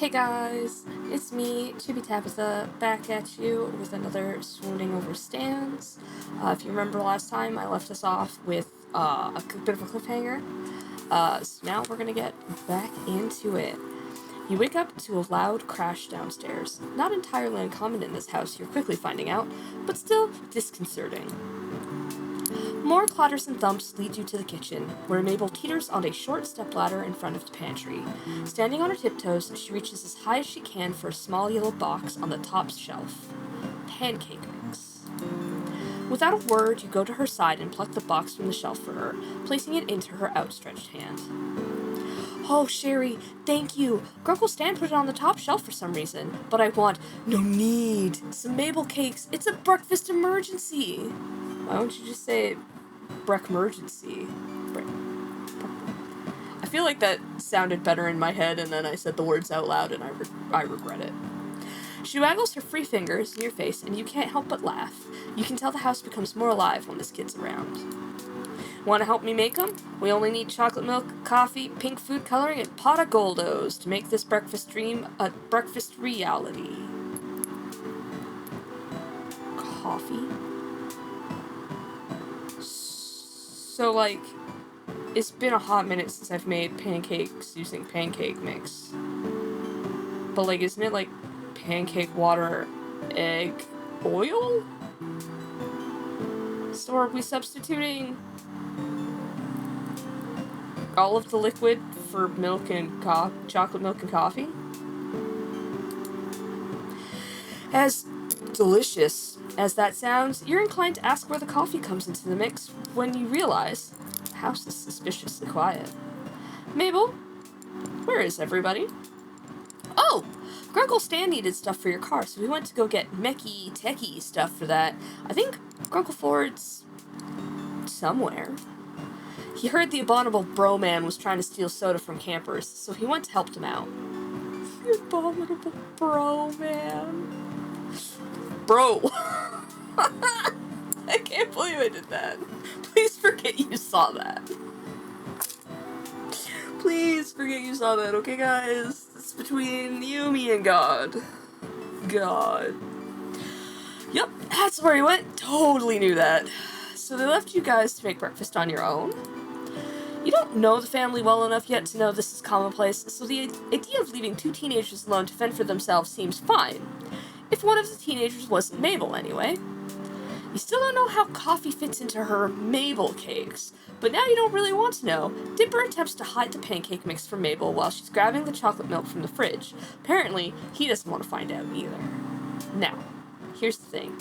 Hey guys, it's me, Chibi Tabitha, back at you with another Swooning over stands. If you remember last time, I left us off with a bit of a cliffhanger. So now we're gonna get back into it. You wake up to a loud crash downstairs. Not entirely uncommon in this house, you're quickly finding out, but still disconcerting. More clatters and thumps lead you to the kitchen, where Mabel teeters on a short stepladder in front of the pantry. Standing on her tiptoes, she reaches as high as she can for a small yellow box on the top shelf. Pancake mix. Without a word, you go to her side and pluck the box from the shelf for her, placing it into her outstretched hand. Oh, Sherry, thank you. Grunkle Stan put it on the top shelf for some reason, but I want, no need, some Mabelcakes. It's a breakfast emergency. Why don't you just say Breckmergency? I feel like that sounded better in my head, and then I said the words out loud, and I regret it. She waggles her free fingers in your face, and you can't help but laugh. You can tell the house becomes more alive when this kid's around. Want to help me make them? We only need chocolate milk, coffee, pink food coloring, and pot of Goldos to make this breakfast dream a breakfast reality. Coffee? So, like, it's been a hot minute since I've made pancakes using pancake mix. But, like, isn't it, like, pancake water, egg, oil? So are we substituting all of the liquid for milk and chocolate milk and coffee? As delicious as that sounds, you're inclined to ask where the coffee comes into the mix when you realize the house is suspiciously quiet. Mabel, where is everybody? Oh, Grunkle Stan needed stuff for your car, so we went to go get mechie techie stuff for that. I think Grunkle Ford's somewhere. He heard the abominable bro man was trying to steal soda from campers, so he went to help them out. The abominable bro man. Bro. I can't believe I did that. Please forget you saw that. Please forget you saw that, okay, guys? It's between you, me, and God. God. Yep, that's where he went. Totally knew that. So they left you guys to make breakfast on your own. You don't know the family well enough yet to know this is commonplace, so the idea of leaving two teenagers alone to fend for themselves seems fine. If one of the teenagers wasn't Mabel, anyway. You still don't know how coffee fits into her Mabelcakes, but now you don't really want to know. Dipper attempts to hide the pancake mix from Mabel while she's grabbing the chocolate milk from the fridge. Apparently, he doesn't want to find out either. Now, here's the thing.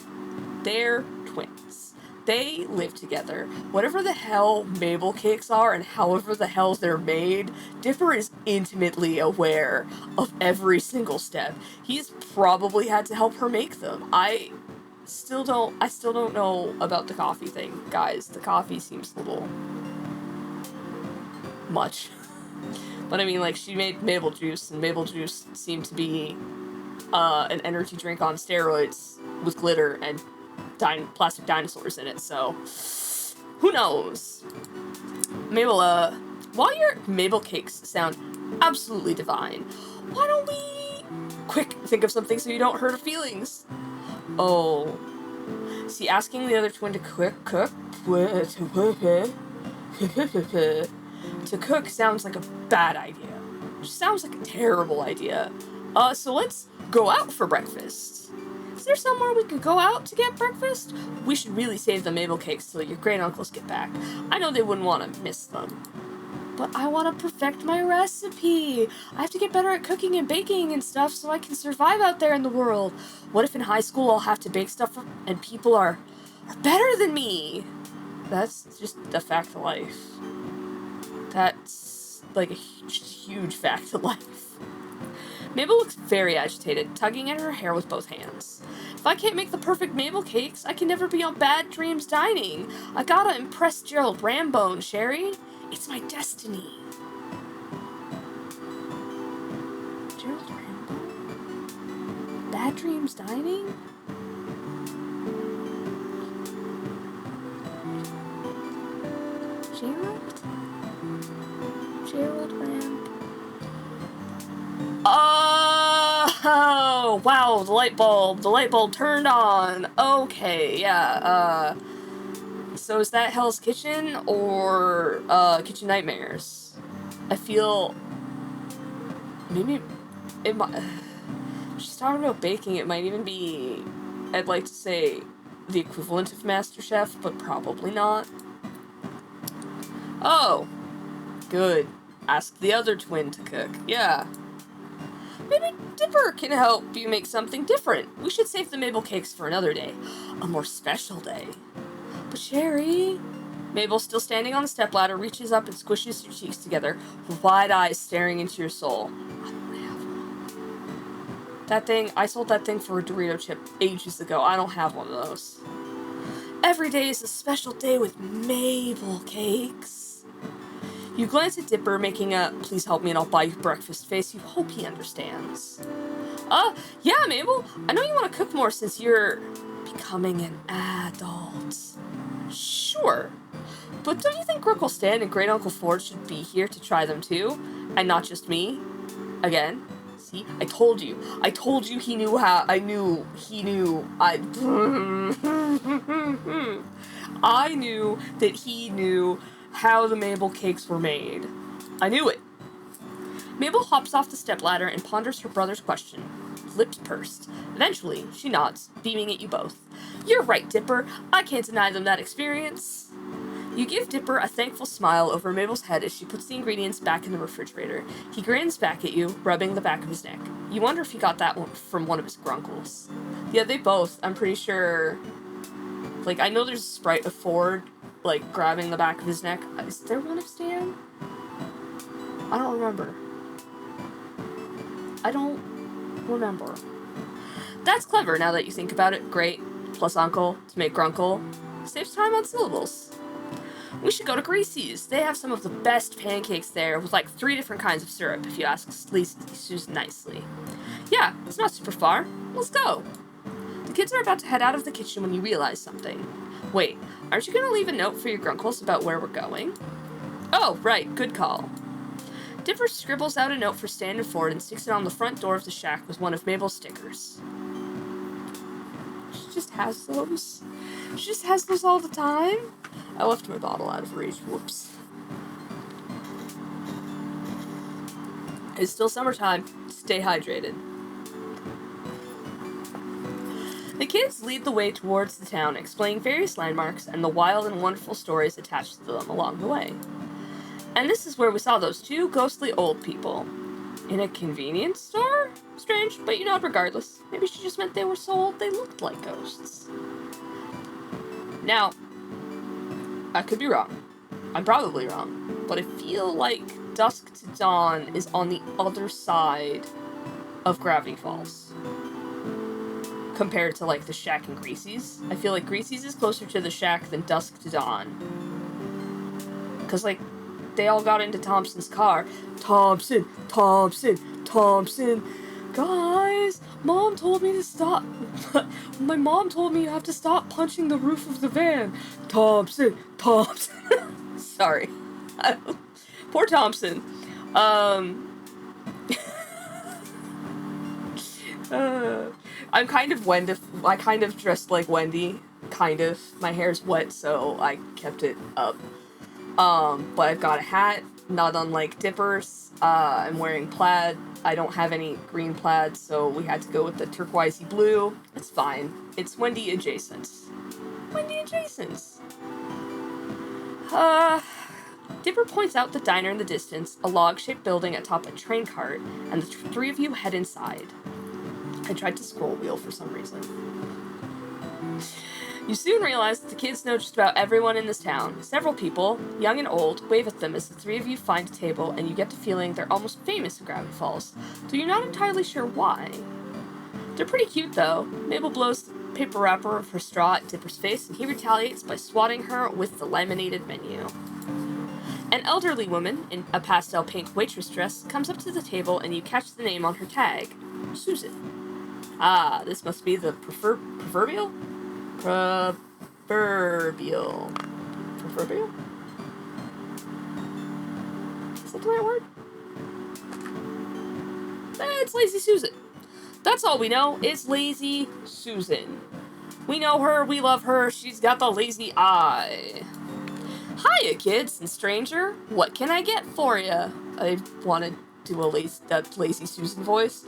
They're twins. They live together. Whatever the hell Mabelcakes are and however the hell they're made, Dipper is intimately aware of every single step. He's probably had to help her make them. I still don't know about the coffee thing, guys. The coffee seems a little much. But I mean, like, she made Mabel juice, and Mabel juice seemed to be an energy drink on steroids with glitter and plastic dinosaurs in it, so who knows? Mabel, while your Mabelcakes sound absolutely divine, why don't we quick think of something so you don't hurt her feelings? Oh, see, asking the other twin to cook sounds like a bad idea. Sounds like a terrible idea. So let's go out for breakfast. Is there somewhere we could go out to get breakfast? We should really save the Mabelcakes till your great-uncles get back. I know they wouldn't want to miss them. But I want to perfect my recipe. I have to get better at cooking and baking and stuff so I can survive out there in the world. What if in high school I'll have to bake stuff and people are better than me? That's just a fact of life. That's like a huge fact of life. Mabel looks very agitated, tugging at her hair with both hands. If I can't make the perfect Mabelcakes, I can never be on Bad Dreams Dining. I gotta impress Gerald Rambone, Sherry. It's my destiny. Gerald Rambone? Bad Dreams Dining? Gerald Rambone? Oh, wow, the light bulb turned on. Okay, yeah, so is that Hell's Kitchen or, Kitchen Nightmares? I feel, maybe, it might, she's talking about baking, it might even be, I'd like to say, the equivalent of MasterChef, but probably not. Oh, good. Ask the other twin to cook, yeah. Maybe Dipper can help you make something different. We should save the Mabelcakes for another day. A more special day. But Sherry... Mabel, still standing on the stepladder, reaches up and squishes her cheeks together, with wide eyes staring into your soul. I don't have one. That thing, I sold that thing for a Dorito chip ages ago. I don't have one of those. Every day is a special day with Mabelcakes. You glance at Dipper, making a please help me and I'll buy you breakfast face. You hope he understands. Yeah, Mabel. I know you want to cook more since you're becoming an adult. Sure. But don't you think Uncle Stan and Great Uncle Ford should be here to try them too? And not just me? Again? See? I told you. I told you he knew how. I knew that he knew how the Mabelcakes were made. I knew it. Mabel hops off the stepladder and ponders her brother's question. Lips pursed. Eventually, she nods, beaming at you both. You're right, Dipper. I can't deny them that experience. You give Dipper a thankful smile over Mabel's head as she puts the ingredients back in the refrigerator. He grins back at you, rubbing the back of his neck. You wonder if he got that one from one of his grunkles. Yeah, they both. I'm pretty sure... Like, I know there's a sprite of Ford, like, grabbing the back of his neck. Is there one of Stan? I don't remember. That's clever, now that you think about it. Great, plus uncle, to make grunkle. Saves time on syllables. We should go to Gracie's. They have some of the best pancakes there, with like 3 different kinds of syrup, if you ask Susan nicely. Yeah, it's not super far. Let's go. The kids are about to head out of the kitchen when you realize something. Wait, aren't you going to leave a note for your grunkles about where we're going? Oh, right, good call. Dipper scribbles out a note for Stan and Ford and sticks it on the front door of the shack with one of Mabel's stickers. She just has those. She just has those all the time. I left my bottle out of reach. Whoops. It's still summertime. Stay hydrated. The kids lead the way towards the town, explaining various landmarks and the wild and wonderful stories attached to them along the way. And this is where we saw those 2 ghostly old people. In a convenience store? Strange, but you nod regardless. Maybe she just meant they were so old they looked like ghosts. Now, I could be wrong. I'm probably wrong. But I feel like Dusk to Dawn is on the other side of Gravity Falls. Compared to, like, the shack and Gracie's. I feel like Gracie's is closer to the shack than Dusk to Dawn. Because, like, they all got into Thompson's car. Thompson! Guys, Mom told me to stop. My mom told me you have to stop punching the roof of the van. Thompson! Sorry. Poor Thompson. I'm kind of I kind of dressed like Wendy. Kind of. My hair's wet, so I kept it up. But I've got a hat, not unlike Dipper's. I'm wearing plaid. I don't have any green plaid, so we had to go with the turquoisey blue. It's fine. It's Wendy adjacent. Dipper points out the diner in the distance, a log-shaped building atop a train cart, and the 3 of you head inside. I tried to scroll wheel for some reason. You soon realize that the kids know just about everyone in this town. Several people, young and old, wave at them as the 3 of you find a table, and you get the feeling they're almost famous in Gravity Falls, though you're not entirely sure why. They're pretty cute, though. Mabel blows the paper wrapper of her straw at Dipper's face, and he retaliates by swatting her with the laminated menu. An elderly woman, in a pastel pink waitress dress, comes up to the table, and you catch the name on her tag. Susan. Ah, this must be the proverbial? Proverbial? Is that the right word? It's Lazy Susan. That's all we know is Lazy Susan. We know her, we love her, she's got the lazy eye. Hiya, kids and stranger. What can I get for ya? I want to do that Lazy Susan voice.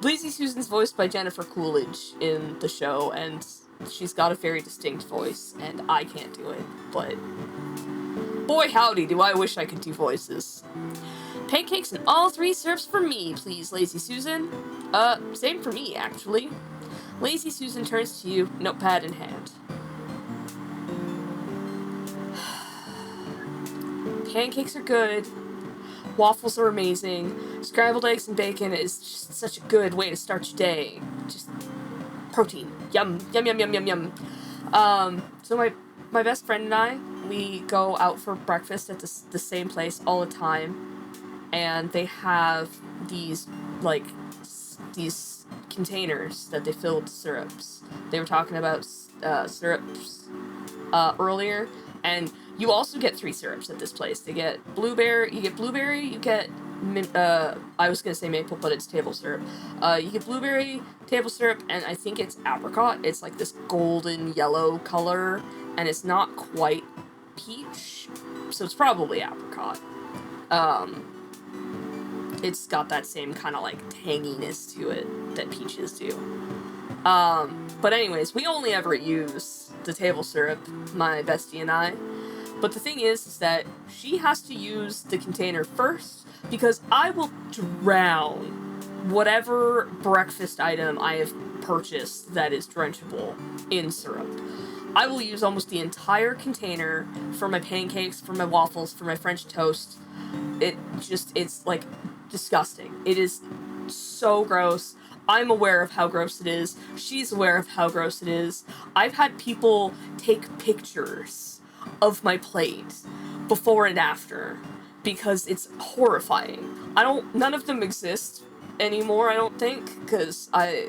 Lazy Susan's voiced by Jennifer Coolidge in the show, and she's got a very distinct voice, and I can't do it, but boy howdy do I wish I could do voices. Pancakes and all 3 syrups for me, please, Lazy Susan. Same for me, actually. Lazy Susan turns to you, notepad in hand. Pancakes are good. Waffles are amazing. Scrambled eggs and bacon is just such a good way to start your day. Just protein. Yum, yum, yum, yum, yum, yum. So my best friend and I, we go out for breakfast at the same place all the time. And they have these containers that they fill with syrups. They were talking about syrups earlier, and you also get 3 syrups at this place. You get blueberry, you get I was gonna say maple, but it's table syrup. You get blueberry, table syrup, and I think it's apricot. It's like this golden yellow color, and it's not quite peach, so it's probably apricot. It's got that same kind of, like, tanginess to it that peaches do. But anyways, we only ever use the table syrup, my bestie and I. But the thing is that she has to use the container first, because I will drown whatever breakfast item I have purchased that is drenchable in syrup. I will use almost the entire container for my pancakes, for my waffles, for my French toast. It's like disgusting. It is so gross. I'm aware of how gross it is. She's aware of how gross it is. I've had people take pictures of my plate before and after because it's horrifying. None of them exist anymore, I don't think, because I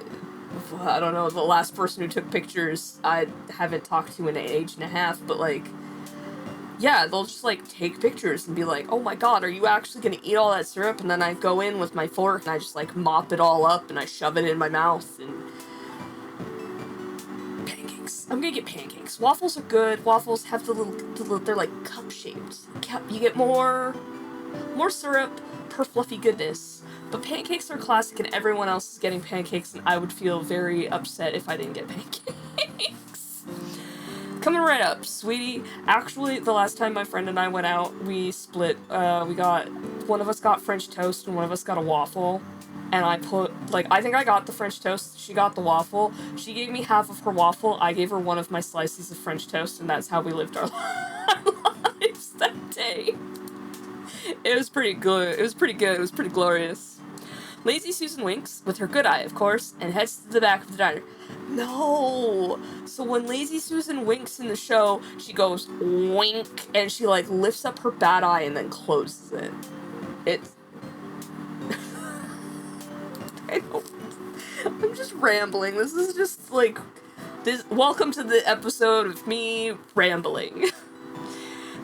don't know, the last person who took pictures I haven't talked to in an age and a half, but like, yeah, they'll just, like, take pictures and be like, oh my god, are you actually gonna eat all that syrup? And then I go in with my fork and I just, like, mop it all up and I shove it in my mouth and... Pancakes. I'm gonna get pancakes. Waffles are good. Waffles have the little they're, like, cup-shaped. You get more syrup per fluffy goodness. But pancakes are classic and everyone else is getting pancakes and I would feel very upset if I didn't get pancakes. Coming right up, sweetie. Actually, the last time my friend and I went out, we split. One of us got French toast and one of us got a waffle. And I think I got the French toast, she got the waffle. She gave me half of her waffle, I gave her one of my slices of French toast, and that's how we lived our lives that day. It was pretty good. It was pretty glorious. Lazy Susan winks, with her good eye, of course, and heads to the back of the diner. No! So when Lazy Susan winks in the show, she goes, wink, and she, like, lifts up her bad eye and then closes it. It's... I'm just rambling. This is just, like... Welcome to the episode of me rambling.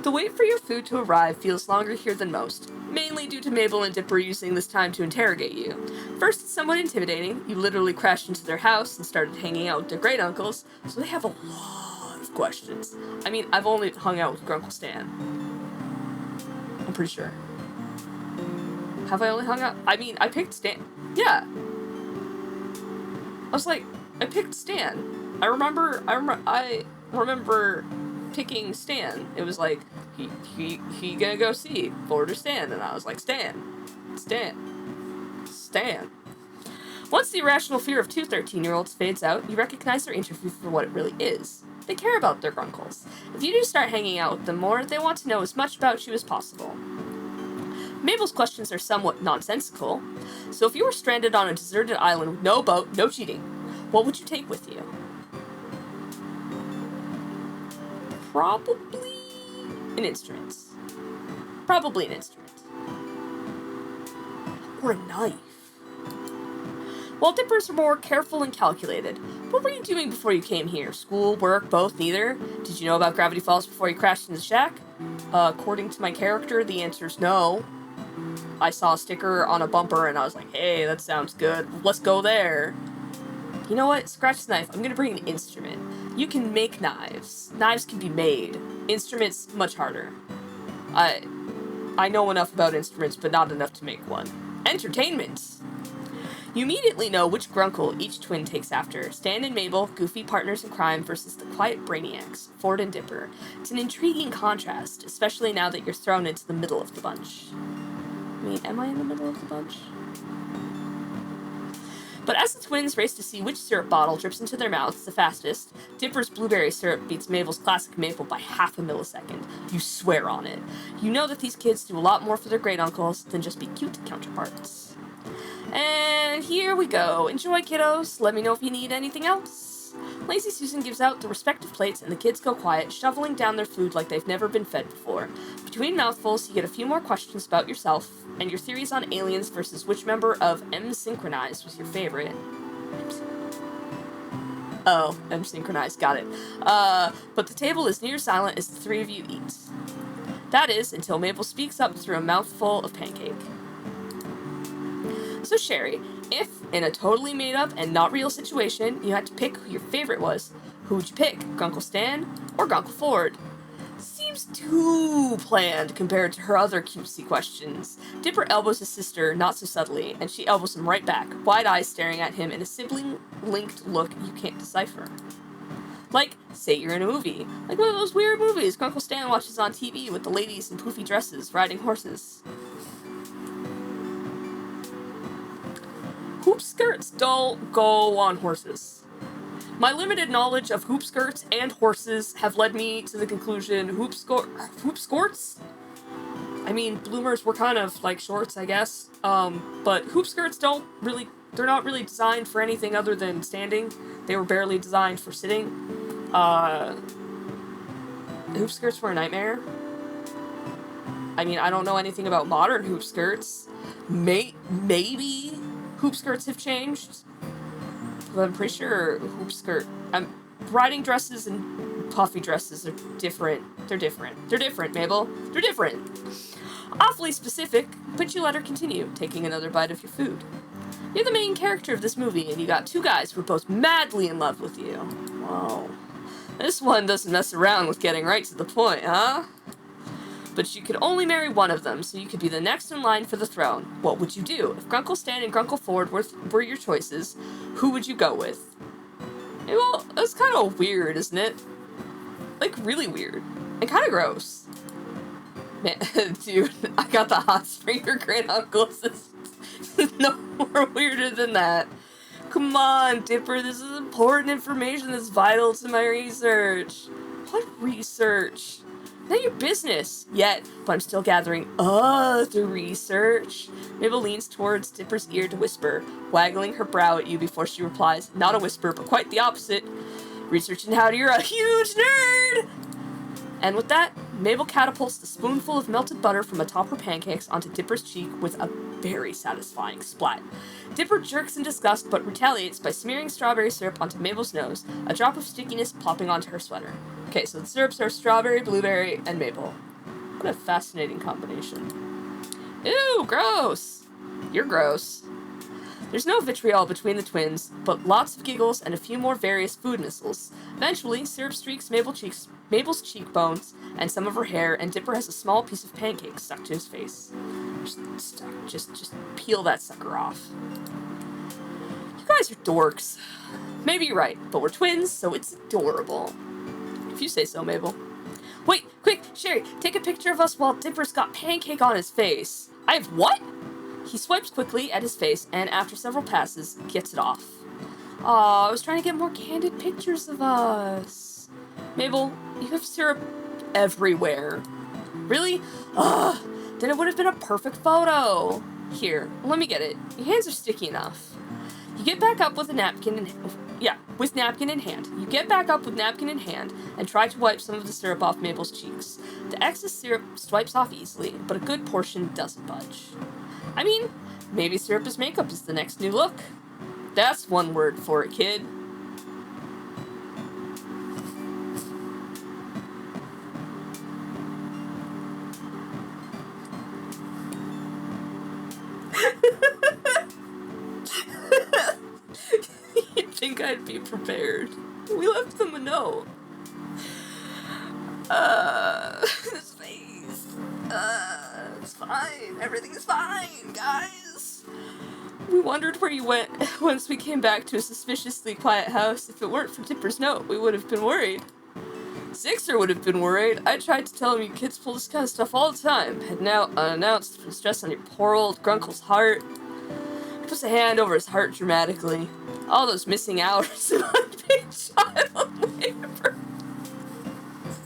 The wait for your food to arrive feels longer here than most, mainly due to Mabel and Dipper using this time to interrogate you. First, it's somewhat intimidating. You literally crashed into their house and started hanging out with their great-uncles, so they have a lot of questions. I mean, I've only hung out with Grunkle Stan. I'm pretty sure. Have I only hung out? I mean, I picked Stan. Yeah. I was like, I picked Stan. I remember picking Stan. It was like, he gonna go see Boulder Stan, and I was like, Stan. Once the irrational fear of 2 13-year-olds fades out, you recognize their interview for what it really is. They care about their grunkles. If you do start hanging out with them more, they want to know as much about you as possible. Mabel's questions are somewhat nonsensical, so if you were stranded on a deserted island with no boat, no cheating, what would you take with you? Probably an instrument. Or a knife. While Dippers are more careful and calculated, what were you doing before you came here? School, work, both, neither? Did you know about Gravity Falls before you crashed in the shack? According to my character, the answer is no. I saw a sticker on a bumper and I was like, hey, that sounds good. Let's go there. You know what? Scratch the knife. I'm gonna bring an instrument. You can make knives. Knives can be made. Instruments, much harder. I know enough about instruments, but not enough to make one. Entertainment! You immediately know which grunkle each twin takes after. Stan and Mabel, goofy partners in crime, versus the quiet brainiacs, Ford and Dipper. It's an intriguing contrast, especially now that you're thrown into the middle of the bunch. I mean, am I in the middle of the bunch? But as the twins race to see which syrup bottle drips into their mouths the fastest, Dipper's blueberry syrup beats Mabel's classic maple by half a millisecond. You swear on it. You know that these kids do a lot more for their great uncles than just be cute counterparts. And here we go. Enjoy, kiddos. Let me know if you need anything else. Lazy Susan gives out the respective plates and the kids go quiet, shoveling down their food like they've never been fed before. Between mouthfuls, you get a few more questions about yourself and your theories on aliens versus which member of M Synchronized was your favorite. Oh, M Synchronized, got it. But the table is near silent as the three of you eat. That is, until Mabel speaks up through a mouthful of pancake. So Sherry, if, in a totally made-up and not real situation, you had to pick who your favorite was, who would you pick, Grunkle Stan or Grunkle Ford? Seems too planned compared to her other cutesy questions. Dipper elbows his sister, not so subtly, and she elbows him right back, wide eyes staring at him in a sibling-linked look you can't decipher. Like, say you're in a movie. Like one of those weird movies Grunkle Stan watches on TV with the ladies in poofy dresses riding horses. Hoop skirts don't go on horses. My limited knowledge of hoop skirts and horses have led me to the conclusion hoop skirts? I mean, bloomers were kind of like shorts, I guess. But hoop skirts they're not really designed for anything other than standing. They were barely designed for sitting. Hoop skirts were a nightmare. I mean, I don't know anything about modern hoop skirts. Maybe hoop skirts have changed. But I'm pretty sure riding dresses and puffy dresses are different. They're different, Mabel. They're different. Awfully specific, but you let her continue, taking another bite of your food. You're the main character of this movie, and you got two guys who are both madly in love with you. Whoa. This one doesn't mess around with getting right to the point, huh? But you could only marry one of them, so you could be the next in line for the throne. What would you do? If Grunkle Stan and Grunkle Ford were your choices, who would you go with? Well, that's kind of weird, isn't it? Like, really weird. And kind of gross. Man, dude, I got the hot spring for great uncles. It's no more weirder than that. Come on, Dipper, this is important information that's vital to my research. What research? Not your business yet, but I'm still gathering other research. Mabel leans towards Dipper's ear to whisper, waggling her brow at you before she replies, not a whisper, but quite the opposite. Researching how you're a huge nerd! And with that, Mabel catapults the spoonful of melted butter from atop her pancakes onto Dipper's cheek with a very satisfying splat. Dipper jerks in disgust but retaliates by smearing strawberry syrup onto Mabel's nose, a drop of stickiness plopping onto her sweater. Okay, so the syrups are strawberry, blueberry, and maple. What a fascinating combination. Ew, gross! You're gross. There's no vitriol between the twins, but lots of giggles and a few more various food missiles. Eventually, syrup streaks Mabel's cheekbones and some of her hair, and Dipper has a small piece of pancake stuck to his face. Just peel that sucker off. You guys are dorks. Maybe you're right, but we're twins, so it's adorable. If you say so, Mabel. Wait, quick, Sherry, take a picture of us while Dipper's got pancake on his face. I have what? He swipes quickly at his face, and after several passes, gets it off. Aw, I was trying to get more candid pictures of us. Mabel, you have syrup everywhere. Really? Ugh, then it would have been a perfect photo. Here, let me get it. Your hands are sticky enough. You get back up with napkin in hand. You get back up with napkin in hand and try to wipe some of the syrup off Mabel's cheeks. The excess syrup swipes off easily, but a good portion doesn't budge. I mean, maybe syrup as makeup is the next new look. That's one word for it, kid. think I'd be prepared. We left them a note. His face. It's fine. Everything is fine, guys. We wondered where you went once we came back to a suspiciously quiet house. If it weren't for Dipper's note, we would have been worried. Sixer would have been worried. I tried to tell him you kids pull this kind of stuff all the time. Had now unannounced the stress on your poor old grunkle's heart. He puts a hand over his heart dramatically. All those missing hours of unpaid child labor.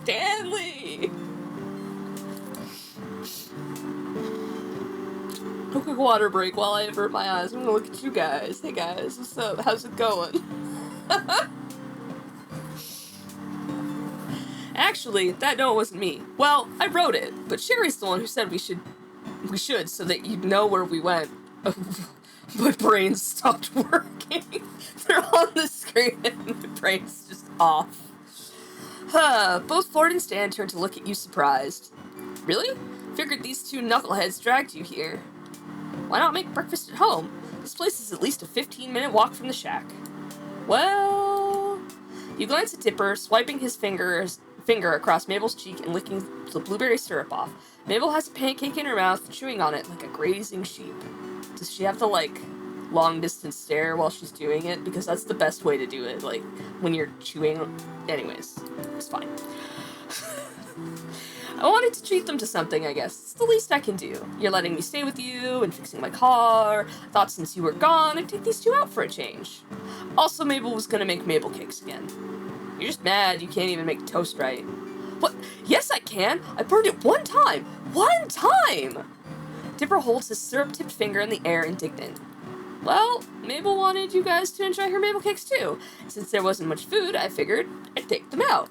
Stanley! A quick water break while I avert my eyes. I'm gonna look at you guys. Hey guys, what's up? How's it going? Actually, that note wasn't me. Well, I wrote it, but Sherry's the one who said we should so that you'd know where we went. My brain stopped working. They're on the screen and my brain's just off. Both Ford and Stan turned to look at you surprised. Really? Figured these two knuckleheads dragged you here. Why not make breakfast at home? This place is at least a 15-minute walk from the shack. Well... You glance at Dipper, swiping his finger across Mabel's cheek and licking the blueberry syrup off. Mabel has a pancake in her mouth, chewing on it like a grazing sheep. Does she have to, like, long-distance stare while she's doing it? Because that's the best way to do it, like, when you're chewing... Anyways, it's fine. I wanted to treat them to something, I guess. It's the least I can do. You're letting me stay with you and fixing my car. Thought since you were gone, I'd take these two out for a change. Also, Mabel was gonna make Mabelcakes again. You're just mad you can't even make toast right. What? Yes, I can! I burned it one time! One time! Dipper holds his syrup-tipped finger in the air, indignant. Well, Mabel wanted you guys to enjoy her Mabelcakes too. Since there wasn't much food, I figured I'd take them out.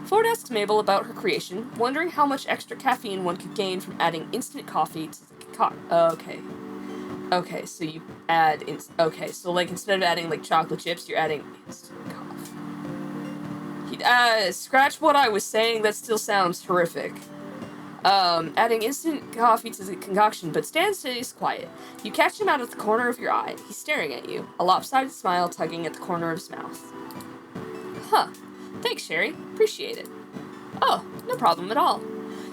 Ford asks Mabel about her creation, wondering how much extra caffeine one could gain from adding instant coffee to the Okay, so you add... so like instead of adding like chocolate chips, you're adding instant coffee. Scratch what I was saying, that still sounds horrific. Adding instant coffee to the concoction, but Stan stays quiet. You catch him out of the corner of your eye. He's staring at you, a lopsided smile tugging at the corner of his mouth. Huh. Thanks, Sherry. Appreciate it. Oh, no problem at all.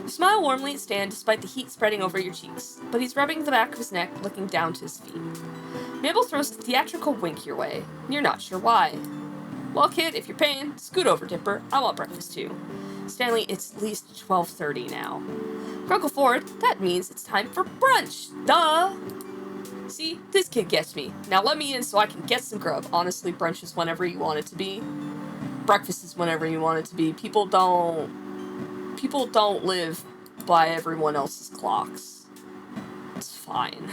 You smile warmly at Stan despite the heat spreading over your cheeks, but he's rubbing the back of his neck, looking down to his feet. Mabel throws a theatrical wink your way. You're not sure why. Well, kid, if you're paying, scoot over, Dipper. I want breakfast, too. Stanley, it's at least 12:30 now. Grunkle Ford, that means it's time for brunch. Duh! See, this kid gets me. Now let me in so I can get some grub. Honestly, brunch is whenever you want it to be. Breakfast is whenever you want it to be. People don't live by everyone else's clocks. It's fine.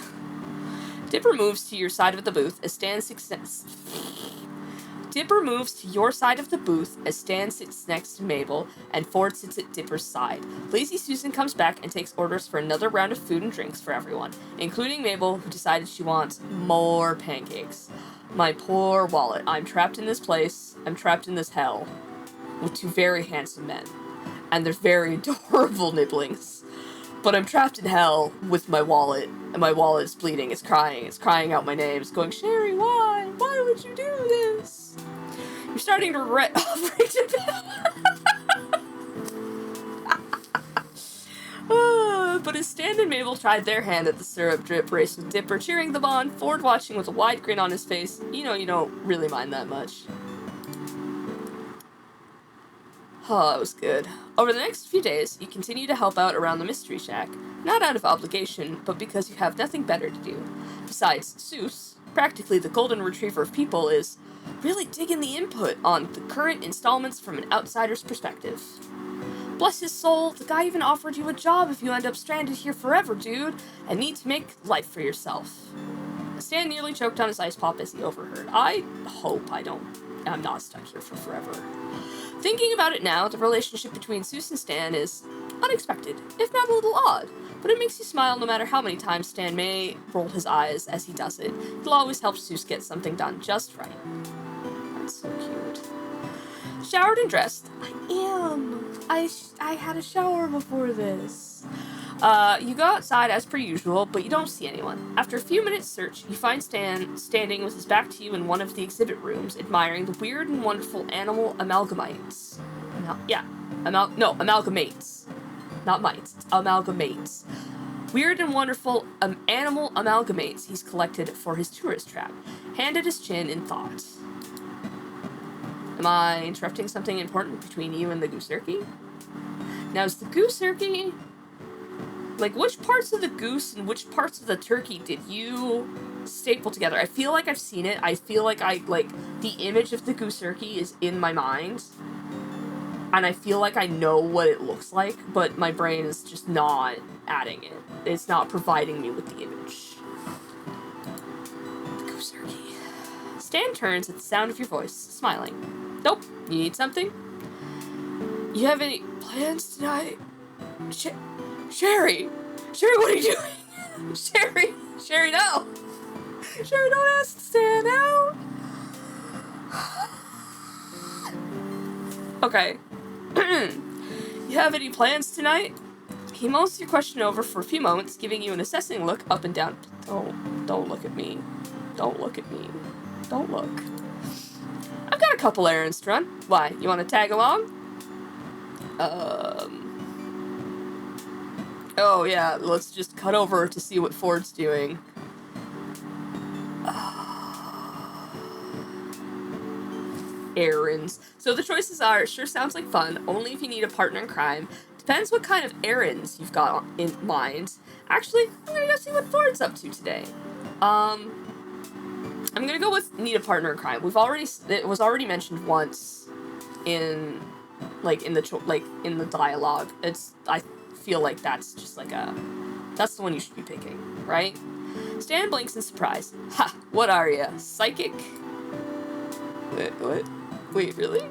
Dipper moves to your side of the booth as Stan sits next to Mabel, and Ford sits at Dipper's side. Lazy Susan comes back and takes orders for another round of food and drinks for everyone, including Mabel, who decided she wants more pancakes. My poor wallet. I'm trapped in this place. I'm trapped in this hell with two very handsome men. And they're very adorable nibblings. But I'm trapped in hell with my wallet, and my wallet is bleeding. It's crying out my name. It's going, Sherry, why? Why would you do this? You're starting to regret offering to But as Stan and Mabel tried their hand at the syrup drip race with Dipper cheering them on, Ford watching with a wide grin on his face, you know you don't really mind that much. Oh, that was good. Over the next few days, you continue to help out around the Mystery Shack, not out of obligation, but because you have nothing better to do. Besides, Seuss, practically the golden retriever of people, is really digging the input on the current installments from an outsider's perspective. Bless his soul, the guy even offered you a job if you end up stranded here forever, dude, and need to make life for yourself. Stan nearly choked on his ice pop as he overheard. I hope I'm not stuck here for forever. Thinking about it now, the relationship between Seuss and Stan is unexpected, if not a little odd, but it makes you smile no matter how many times Stan may roll his eyes as he does it. He'll always help Seuss get something done just right. That's so cute. Showered and dressed. I had a shower before this. You go outside as per usual, but you don't see anyone. After a few minutes such, you find Stan standing with his back to you in one of the exhibit rooms, admiring the weird and wonderful animal amalgamates. Amalgamates. Not mites, amalgamates. Weird and wonderful animal amalgamates he's collected for his tourist trap. Hand at his chin in thought. Am I interrupting something important between you and the gooseturkey? Now, is the gooseturkey... Like, which parts of the goose and which parts of the turkey did you staple together? I feel like I've seen it. I feel like the image of the gooseturkey is in my mind. And I feel like I know what it looks like, but my brain is just not adding it. It's not providing me with the image. The gooseturkey. Stan turns at the sound of your voice, smiling. Nope. You need something? You have any plans tonight? Sherry, what are you doing? Sherry, no. Sherry, don't ask to stand out. Okay. You have any plans tonight? He mulls your question over for a few moments, giving you an assessing look up and down. Don't look at me. Don't look at me. Don't look. I've got a couple errands to run. Why, you want to tag along? Oh, yeah, let's just cut over to see what Ford's doing. Errands. So the choices are, sure sounds like fun, only if you need a partner in crime. Depends what kind of errands you've got in mind. Actually, I'm gonna go see what Ford's up to today. I'm gonna go with need a partner in crime. It was already mentioned once in the dialogue. I feel like that's just that's the one you should be picking, right? Stan blinks in surprise. Ha! What are ya? Psychic? What? Wait, really?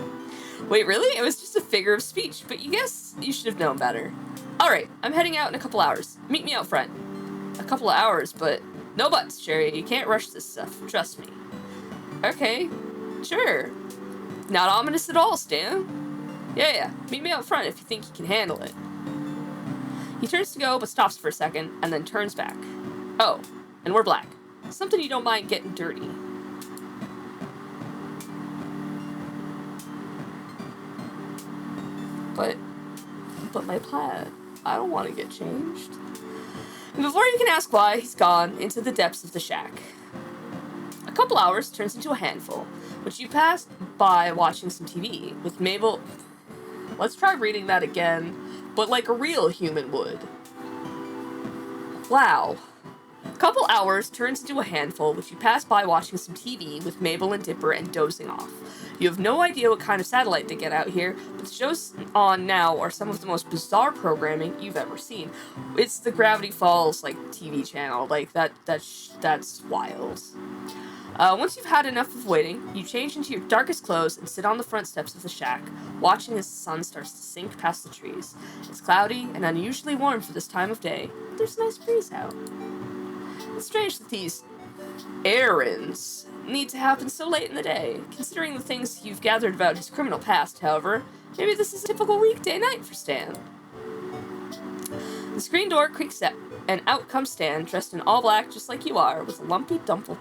It was just a figure of speech, but you guess you should have known better. Alright, I'm heading out in a couple hours. Meet me out front. A couple of hours, but no buts, Sherry. You can't rush this stuff. Trust me. Okay, sure. Not ominous at all, Stan. Yeah. Meet me out front if you think you can handle it. He turns to go, but stops for a second, and then turns back. Oh, and we're black. Something you don't mind getting dirty. But my plaid, I don't want to get changed. And before you can ask why, he's gone into the depths of the shack. A couple hours turns into a handful, which you passed by watching some TV with Mabel. Let's try reading that again, but like a real human would. Wow. A couple hours turns into a handful, which you pass by watching some TV with Mabel and Dipper and dozing off. You have no idea what kind of satellite they get out here, but the shows on now are some of the most bizarre programming you've ever seen. It's the Gravity Falls, TV channel. That's wild. Once you've had enough of waiting, you change into your darkest clothes and sit on the front steps of the shack, watching as the sun starts to sink past the trees. It's cloudy and unusually warm for this time of day. There's a nice breeze out. It's strange that these errands need to happen so late in the day. Considering the things you've gathered about his criminal past, however, maybe this is a typical weekday night for Stan. The screen door creaks out, and out comes Stan, dressed in all black just like you are, with a lumpy duffel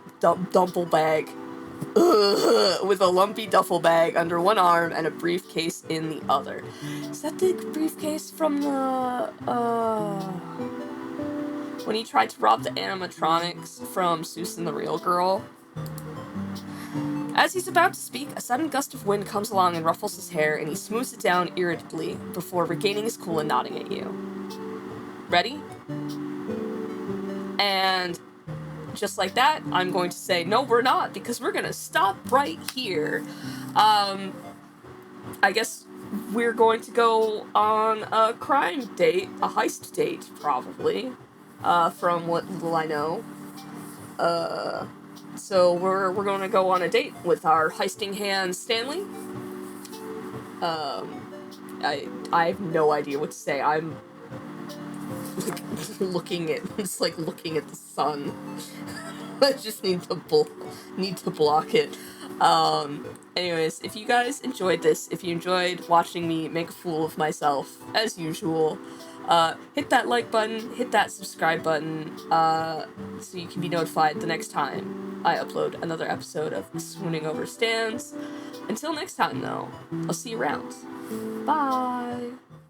bag. With a lumpy duffel bag under one arm and a briefcase in the other. Is that the briefcase from when he tried to rob the animatronics from Seuss and the Real Girl? As he's about to speak, a sudden gust of wind comes along and ruffles his hair, and he smooths it down irritably before regaining his cool and nodding at you. Ready? And just like that, I'm going to say, no, we're not, because we're going to stop right here. I guess we're going to go on a crime date, a heist date, probably, from what little I know. So we're going to go on a date with our heisting hand, Stanley. I have no idea what to say. I'm looking at the sun. I just need to block it. Anyways, if you guys enjoyed this, if you enjoyed watching me make a fool of myself, as usual, hit that like button, hit that subscribe button, so you can be notified the next time I upload another episode of Swooning Over Stands. Until next time, though, I'll see you around. Bye!